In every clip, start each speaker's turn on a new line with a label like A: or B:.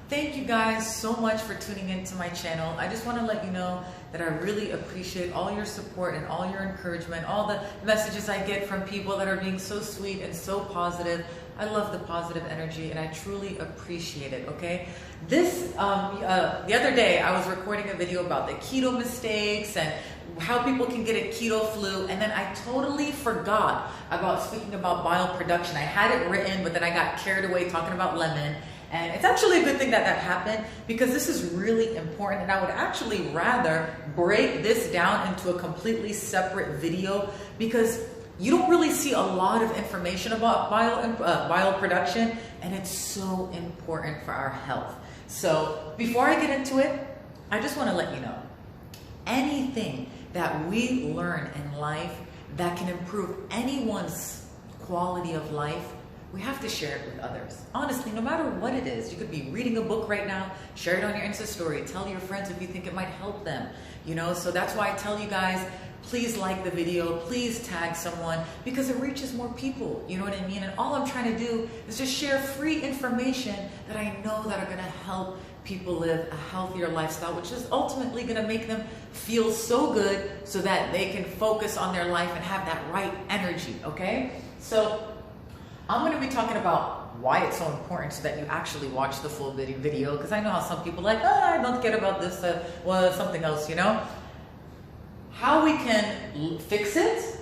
A: Thank you guys so much for tuning into my channel. I just want to let you know that I really appreciate all your support and all your encouragement, all the messages I get from people that are being so sweet and so positive. I love the positive energy and I truly appreciate it, okay? The other day I was recording a video about the keto mistakes and how people can get a keto flu, and then I totally forgot about speaking about bile production. I had it written, but then I got carried away talking about lemon. And it's actually a good thing that that happened, because this is really important, and I would actually rather break this down into a completely separate video, because you don't really see a lot of information about bile production, and it's so important for our health. So before I get into it, I just want to let you know, anything that we learn in life that can improve anyone's quality of life, we have to share it with others. Honestly, no matter what it is, you could be reading a book right now, share it on your Insta story, tell your friends if you think it might help them, you know? So that's why I tell you guys, please like the video, please tag someone, because it reaches more people, you know what I mean? And all I'm trying to do is just share free information that I know that are gonna help people live a healthier lifestyle, which is ultimately gonna make them feel so good so that they can focus on their life and have that right energy, okay? So I'm going to be talking about why it's so important so that you actually watch the full video, because I know how some people are like, oh, I don't care about this, well, something else, you know? How we can fix it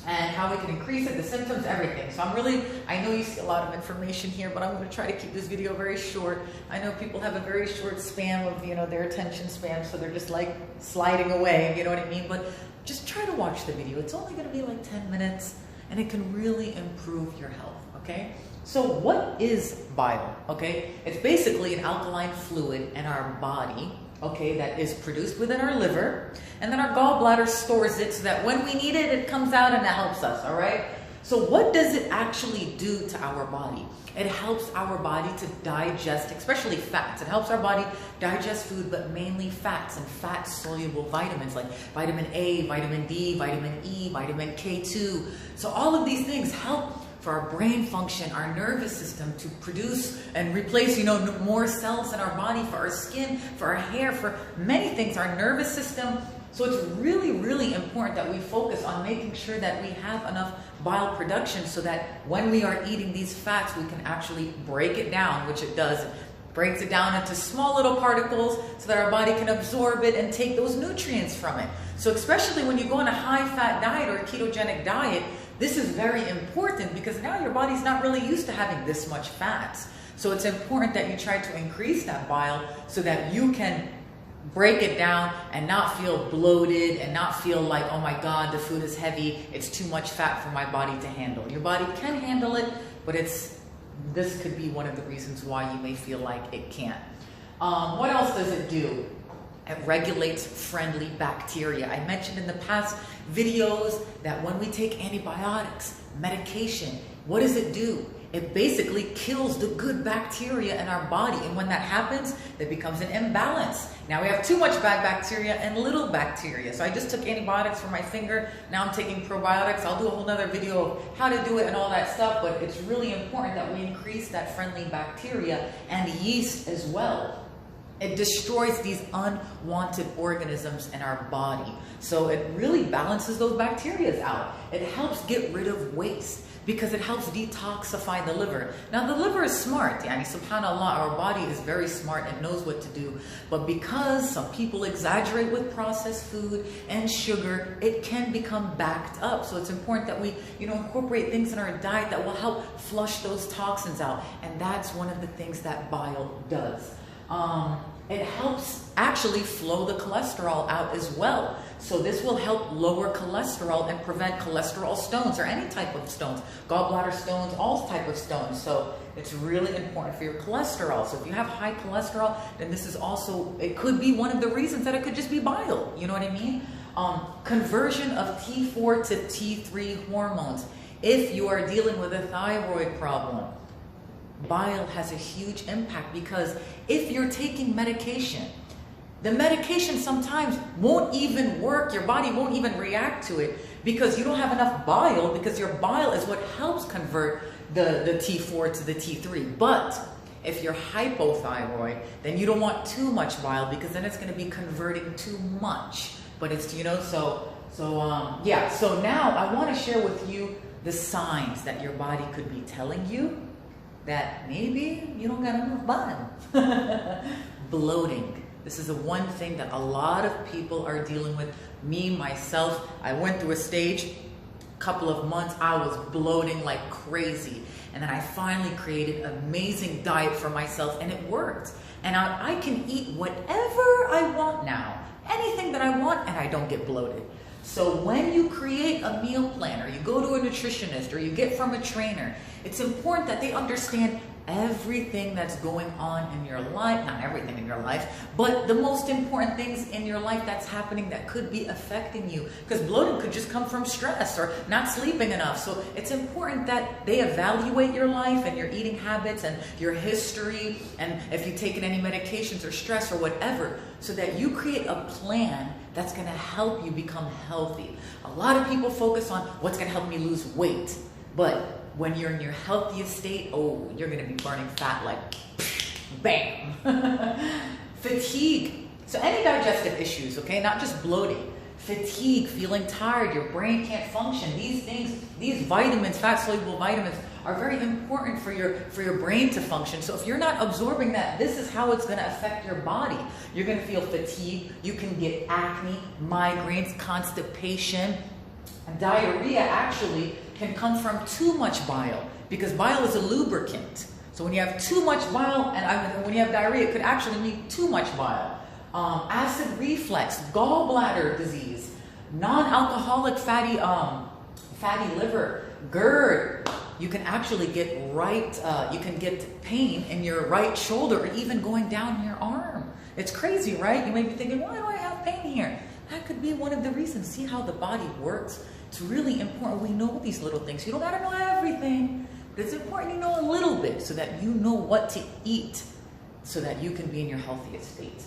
A: and how we can increase it, the symptoms, everything. So I know you see a lot of information here, but I'm going to try to keep this video very short. I know people have a very short span of, you know, their attention span, so they're just like sliding away, you know what I mean? But just try to watch the video. It's only going to be like 10 minutes. And it can really improve your health, okay? So what is bile, okay? It's basically an alkaline fluid in our body, okay, that is produced within our liver, and then our gallbladder stores it so that when we need it, it comes out and it helps us, all right? So what does it actually do to our body? It helps our body to digest, especially fats. It helps our body digest food, but mainly fats and fat-soluble vitamins like vitamin A, vitamin D, vitamin E, vitamin K2. So all of these things help for our brain function, our nervous system to produce and replace, you know, more cells in our body, for our skin, for our hair, for many things, our nervous system. So it's really, really important that we focus on making sure that we have enough bile production so that when we are eating these fats, we can actually break it down, which it does. It breaks it down into small little particles so that our body can absorb it and take those nutrients from it. So especially when you go on a high-fat diet or a ketogenic diet, this is very important, because now your body's not really used to having this much fats. So it's important that you try to increase that bile so that you can break it down and not feel bloated and not feel like, oh my God, the food is heavy, it's too much fat for my body to handle. Your body can handle it, but this could be one of the reasons why you may feel like it can't. What else does it do? It regulates friendly bacteria. I mentioned in the past videos that when we take antibiotics, medication, what does it do? It basically kills the good bacteria in our body. And when that happens, there becomes an imbalance. Now we have too much bad bacteria and little bacteria. So I just took antibiotics for my finger. Now I'm taking probiotics. I'll do a whole nother video of how to do it and all that stuff. But it's really important that we increase that friendly bacteria and yeast as well. It destroys these unwanted organisms in our body. So it really balances those bacteria out. It helps get rid of waste, because it helps detoxify the liver. Now the liver is smart, yani subhanAllah, our body is very smart and knows what to do. But because some people exaggerate with processed food and sugar, it can become backed up. So it's important that we, you know, incorporate things in our diet that will help flush those toxins out. And that's one of the things that bile does. It helps actually flow the cholesterol out as well. So this will help lower cholesterol and prevent cholesterol stones, or any type of stones, gallbladder stones, all type of stones. So it's really important for your cholesterol. So if you have high cholesterol, then this is also, it could be one of the reasons that it could just be bile. You know what I mean? Conversion of T4 to T3 hormones. If you are dealing with a thyroid problem, bile has a huge impact, because if you're taking medication, the medication sometimes won't even work. Your body won't even react to it because you don't have enough bile, because your bile is what helps convert the T4 to the T3. But If you're hypothyroid, then you don't want too much bile because then it's going to be converting too much. But it's, you know, yeah. So now I want to share with you the signs that your body could be telling you that maybe you don't got enough bile. Bloating. This is the one thing that a lot of people are dealing with. Me, myself, I went through a stage, couple of months, I was bloating like crazy. And then I finally created an amazing diet for myself and it worked. And I can eat whatever I want now, anything that I want, and I don't get bloated. So when you create a meal plan, or you go to a nutritionist, or you get from a trainer, it's important that they understand everything that's going on in your life, not everything in your life, but the most important things in your life that's happening that could be affecting you. Because bloating could just come from stress or not sleeping enough. So it's important that they evaluate your life and your eating habits and your history, and if you've taken any medications or stress or whatever, so that you create a plan that's going to help you become healthy. A lot of people focus on what's going to help me lose weight, but when you're in your healthiest state, oh, you're going to be burning fat like bam. Fatigue. So any digestive issues, okay, not just bloating. Fatigue, feeling tired, your brain can't function. These things, these vitamins, fat-soluble vitamins, are very important for your brain to function. So if you're not absorbing that, this is how it's going to affect your body. You're going to feel fatigue. You can get acne, migraines, constipation. And diarrhea actually can come from too much bile, because bile is a lubricant. So when you have too much bile, and when you have diarrhea, it could actually mean too much bile. Acid reflux, gallbladder disease, non-alcoholic fatty liver, GERD. You can actually get you can get pain in your right shoulder, or even going down your arm. It's crazy, right? You may be thinking, why do I have pain here? That could be one of the reasons. See how the body works? It's really important we know these little things. You don't gotta know everything, but it's important you know a little bit so that you know what to eat so that you can be in your healthiest state.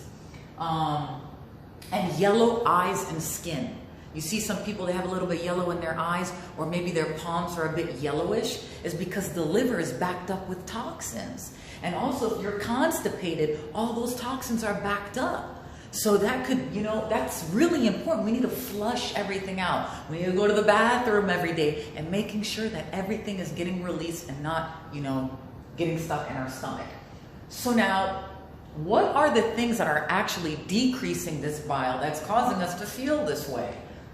A: And yellow eyes and skin. You see some people, they have a little bit yellow in their eyes, or maybe their palms are a bit yellowish, is because the liver is backed up with toxins. And also if you're constipated, all those toxins are backed up. So that could, you know, that's really important. We need to flush everything out. We need to go to the bathroom every day and making sure that everything is getting released and not, you know, getting stuck in our stomach. So now, what are the things that are actually decreasing this bile that's causing us to feel this way?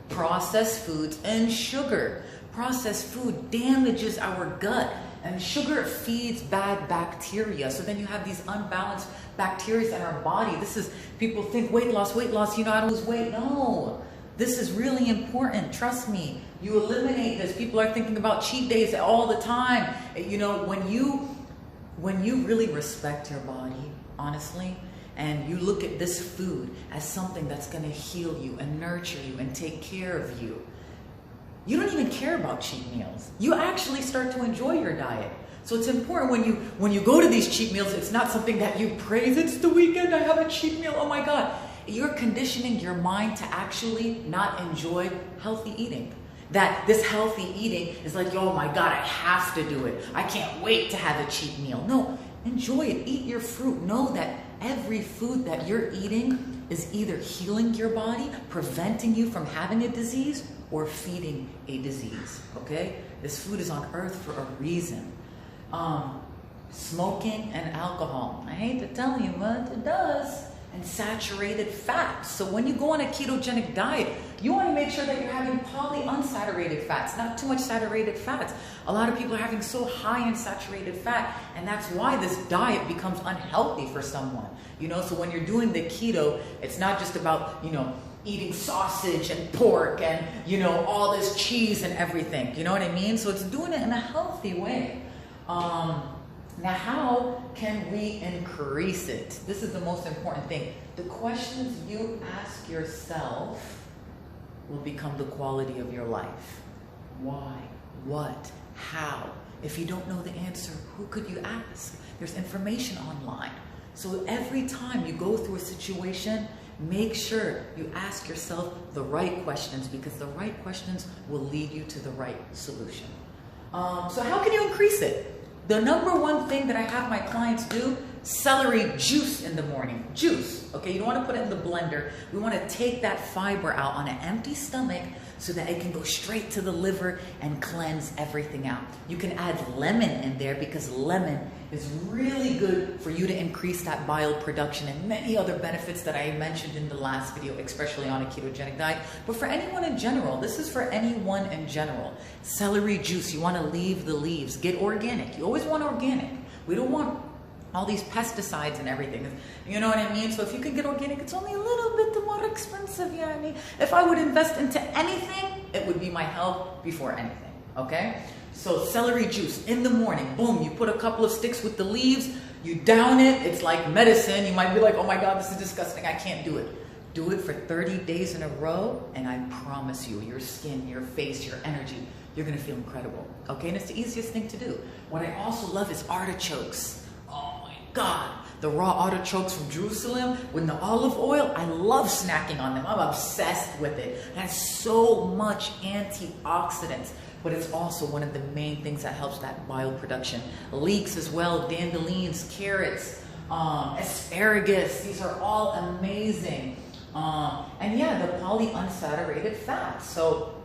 A: Processed foods and sugar. Processed food damages our gut, and sugar feeds bad bacteria. So then you have these unbalanced bacteria in our body. This is, people think weight loss, you know, I don't lose weight. No, this is really important. Trust me. You eliminate this. People are thinking about cheat days all the time. You know, when you really respect your body, honestly, and you look at this food as something that's going to heal you and nurture you and take care of you, you don't even care about cheat meals. You actually start to enjoy your diet. So it's important when you go to these cheat meals, it's not something that you praise. It's the weekend, I have a cheat meal, oh my God. You're conditioning your mind to actually not enjoy healthy eating. That this healthy eating is like, oh my God, I have to do it. I can't wait to have a cheat meal. No, enjoy it, eat your fruit. Know that every food that you're eating is either healing your body, preventing you from having a disease, or feeding a disease, okay? This food is on earth for a reason. Smoking and alcohol. I hate to tell you, but it does. And saturated fats. So when you go on a ketogenic diet, you want to make sure that you're having polyunsaturated fats, not too much saturated fats. A lot of people are having so high in saturated fat, and that's why this diet becomes unhealthy for someone. You know, so when you're doing the keto, it's not just about, you know, eating sausage and pork and, you know, all this cheese and everything. You know what I mean? So it's doing it in a healthy way. Now, how can we increase it? This is the most important thing. The questions you ask yourself will become the quality of your life. Why? What? How? If you don't know the answer, who could you ask? There's information online. So every time you go through a situation, make sure you ask yourself the right questions, because the right questions will lead you to the right solution. So how can you increase it? The number one thing that I have my clients do, celery juice in the morning. Juice, okay? You don't want to put it in the blender. We want to take that fiber out on an empty stomach so that it can go straight to the liver and cleanse everything out. You can add lemon in there because lemon is really good for you to increase that bile production and many other benefits that I mentioned in the last video, especially on a ketogenic diet. But for anyone in general, this is for anyone in general. Celery juice, you want to leave the leaves. Get organic. You always want organic. We don't want all these pesticides and everything. You know what I mean? So if you can get organic, it's only a little bit more expensive. Yeah, I mean, if I would invest into anything, it would be my health before anything, okay? So celery juice in the morning, boom, you put a couple of sticks with the leaves, you down it, it's like medicine. You might be like, oh my God, this is disgusting, I can't do it. Do it for 30 days in a row, and I promise you, your skin, your face, your energy, you're gonna feel incredible, okay? And it's the easiest thing to do. What I also love is artichokes. God, the raw artichokes from Jerusalem with the olive oil, I love snacking on them. I'm obsessed with it. It has so much antioxidants, but it's also one of the main things that helps that bile production. Leeks as well, dandelions, carrots, asparagus, these are all amazing. And yeah, the polyunsaturated fats. So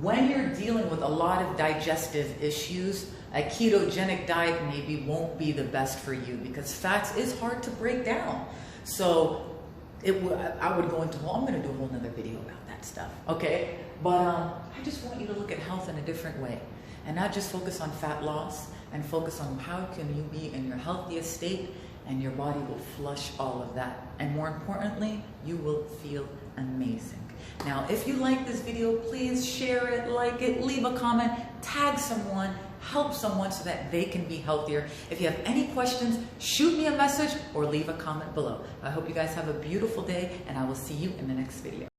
A: when you're dealing with a lot of digestive issues, a ketogenic diet maybe won't be the best for you because fats is hard to break down. So I would go into, well, I'm going to do a whole nother video about that stuff, okay? But I just want you to look at health in a different way and not just focus on fat loss and focus on how can you be in your healthiest state and your body will flush all of that. And more importantly, you will feel amazing. Now, if you like this video, please share it, like it, leave a comment, tag someone, help someone so that they can be healthier. If you have any questions, shoot me a message or leave a comment below. I hope you guys have a beautiful day and I will see you in the next video.